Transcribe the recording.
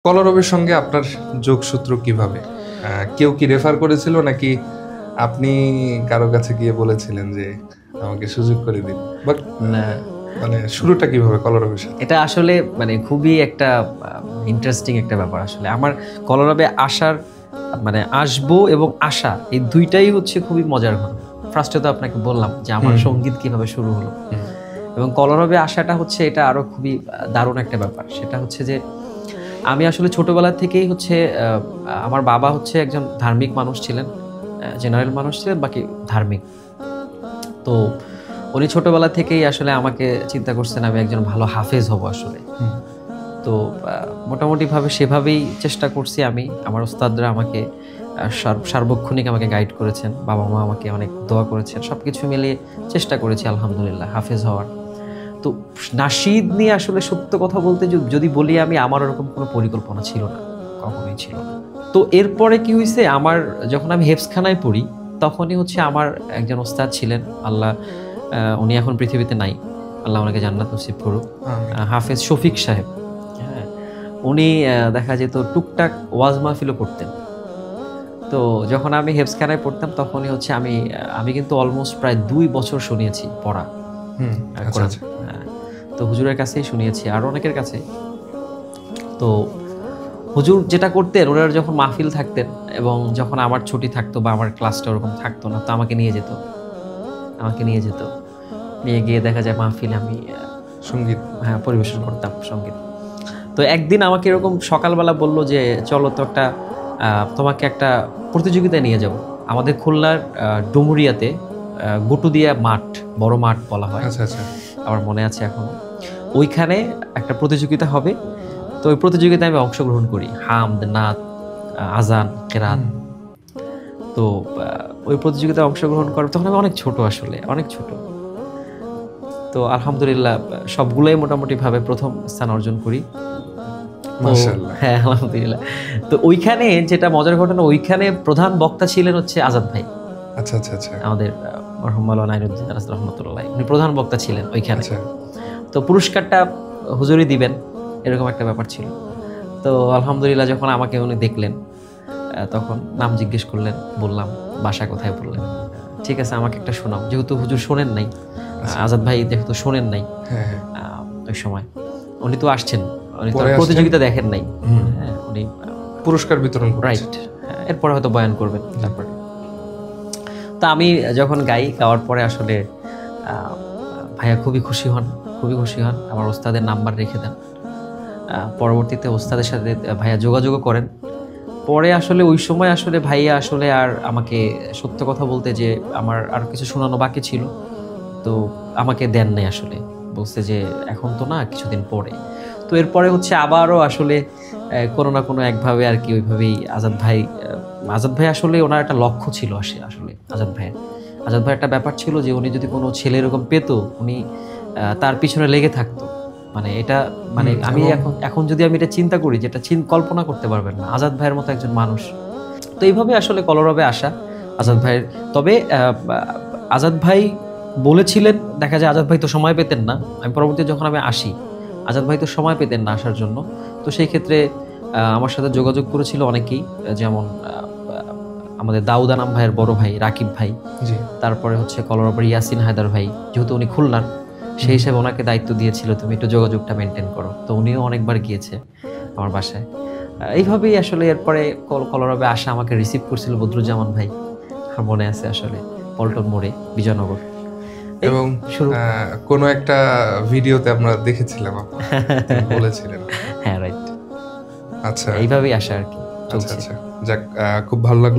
কলরবের সঙ্গে আপনার যোগসূত্র কিভাবে? কেউ কি রেফার করেছিল নাকি আপনি কারো কাছে গিয়ে বলেছিলেন যে আমাকে সুযোগ করে দিন? বাট না, মানে শুরুটা কিভাবে কলরবের সাথে? এটা আসলে মানে খুবই একটা ইন্টারেস্টিং একটা ব্যাপার। আসলে আমার কলরবে আসার মানে আসবো এবং আসা এই দুইটাই হচ্ছে খুবই মজার ঘটনা। ফার্স্টে তো আপনাকে বললাম যে আমার সঙ্গীত কিভাবে শুরু হলো, এবং কলরবে আসাটা হচ্ছে এটা আরো খুবই দারুণ একটা ব্যাপার। সেটা হচ্ছে যে আমি আসলে ছোটবেলা থেকেই হচ্ছে আমার বাবা হচ্ছে একজন ধার্মিক মানুষ ছিলেন, জেনারেল মানুষ ছিলেন, বাকি ধার্মিক। তো উনি ছোটবেলা থেকেই আসলে আমাকে চিন্তা করছেন আমি একজন ভালো হাফেজ হব আসলে। তো মোটামুটিভাবে সেভাবেই চেষ্টা করছি আমি। আমার ওস্তাদরা আমাকে সার্বক্ষণিক আমাকে গাইড করেছেন, বাবা মা আমাকে অনেক দোয়া করেছেন, সব কিছু মিলিয়ে চেষ্টা করেছি আলহামদুলিল্লাহ হাফেজ হওয়ার। তো নাশিদ নিয়ে আসলে সত্য কথা বলতে যদি বলি আমি, আমার ওরকম কোনো পরিকল্পনা ছিল না, কখনোই ছিল না। তো এরপরে কি হয়েছে, আমার যখন আমি হেফজখানায় পড়ি তখনই হচ্ছে আমার একজন ওস্তাদ ছিলেন, আল্লাহ উনি এখন পৃথিবীতে নাই, আল্লাহ ওনাকে জান্নাত নসিব করুক, হাফেজ শফিক সাহেব। হ্যাঁ, উনি দেখা যেত টুকটাক ওয়াজ মাহফিলও করতেন। তো যখন আমি হেফজখানায় পড়তাম তখনই হচ্ছে আমি কিন্তু অলমোস্ট প্রায় 2 বছর শুনিয়েছি পড়া। তো হুজুরের কাছেই শুনিয়েছি আর অনেকের কাছে। তো হুজুর যেটা করতেন, ওনারা যখন মাহফিল থাকতেন এবং যখন আমার ছুটি থাকতো বা আমার ক্লাসটা ওরকম থাকতো না, তো আমাকে নিয়ে যেত নিয়ে গিয়ে দেখা যায় মাহফিলে আমি সঙ্গীত পরিবেশন করতাম সঙ্গীত। তো একদিন আমাকে এরকম সকালবেলা বললো যে চলো তো তোমাকে একটা প্রতিযোগিতায় নিয়ে যাব। আমাদের খুলনার ডুমুরিয়াতে গুটুদিয়া মাঠ, বড় মাঠ বলা হয়, আমার মনে আছে এখনো। ওইখানে একটা প্রতিযোগিতা হবে। তো ওই প্রতিযোগিতায় আমি অংশগ্রহণ করি, হামদ, নাত, আজান, কেরাত। তো ওই প্রতিযোগিতায় অংশগ্রহণ করার তখন আমি অনেক ছোট, আসলে অনেক ছোট। তো আলহামদুলিল্লাহ সবগুলোই মোটামুটিভাবে প্রথম স্থান অর্জন করি। হ্যাঁ আলহামদুলিল্লাহ। তো ওইখানে যেটা মজার ঘটনা, ওইখানে প্রধান বক্তা ছিলেন হচ্ছে আজাদ ভাই। আচ্ছা আচ্ছা আচ্ছা, আমাদের মরহুম মাওলানা নাইরুদ্দিন রহমতুল্লাহ, উনি প্রধান বক্তা ছিলেন ওইখানে। তো পুরস্কারটা হুজুরই দিবেন, এরকম একটা ব্যাপার ছিল। তো আলহামদুলিল্লাহ যখন আমাকে উনি দেখলেন তখন নাম জিজ্ঞেস করলেন, বললাম বাসা কোথায়, বললেন ঠিক আছে আমাকে একটা শোনাও, যেহেতু হুজুর শোনেন নাই, আজাদ ভাই যেহেতু শোনেন নাই ওই সময়, উনি তো আসছেন, উনি তো প্রতিযোগিতা দেখেন নাই, উনি পুরস্কার বিতরণ, রাইট, এরপরে হয়তো বয়ান করবেন। তারপরে তা আমি যখন গাওয়ার পরে আসলে ভাইয়া খুবই খুশি হন, আমার ওস্তাদের নাম্বার রেখে দেন। পরবর্তীতে ওস্তাদের সাথে ভাইয়া যোগাযোগও করেন। পরে আসলে ওই সময় আসলে ভাইয়া আসলে আর আমাকে সত্য কথা বলতে যে আমার আর কিছু শোনানো বাকি ছিল, তো আমাকে দেন নাই আসলে, বলছে যে এখন তো না, কিছুদিন পরে। তো এরপরে হচ্ছে আবারও আসলে কোনো না কোনো একভাবে আর কি ওইভাবেই আজাদ ভাই আসলে ওনার একটা লক্ষ্য ছিল আসলে আজাদ ভাইয়ের একটা ব্যাপার ছিল যে উনি যদি কোনো ছেলে এরকম পেত, উনি তার পিছনে লেগে থাকতো। মানে এটা মানে আমি এখন যদি আমি এটা চিন্তা করি, যেটা কল্পনা করতে পারবেন না আজাদ ভাইয়ের মতো একজন মানুষ। তো এইভাবে আসলে কলরবে আসা আজাদ ভাইয়ের। তবে আজাদ ভাই বলেছিলেন, দেখা যায় আজাদ ভাই তো সময় পেতেন না, আমি পরবর্তীতে যখন আমি আসি আজাদ ভাই তো সময় পেতেন না আসার জন্য। তো সেই ক্ষেত্রে আমার সাথে যোগাযোগ করেছিল অনেকেই, যেমন আমাদের দাউদ আনাম ভাইয়ের বড় ভাই রাকিব ভাই, তারপরে হচ্ছে কলরবের ইয়াসিন হায়দার ভাই, যেহেতু উনি খুলনার, সেই হিসেবে ওনাকে দায়িত্ব দিয়েছিল তুমি একটু যোগাযোগটা মেনটেন করো। তো উনিও অনেকবার গিয়েছে আমার বাসায়। এইভাবেই আসলে এরপরে কলরবে আসা আমাকে রিসিভ করছিল বদরুজ্জামান ভাই, আমার মনে আছে আসলে, পল্টন মোড়ে, বিজয়নগর। এবং কোনো একটা ভিডিওতে আমরা দেখেছিলাম বলেছিলেন। হ্যাঁ রাইট, আচ্ছা, এইভাবেই আসা আর কি। আচ্ছা, যাক, খুব ভালো লাগলো।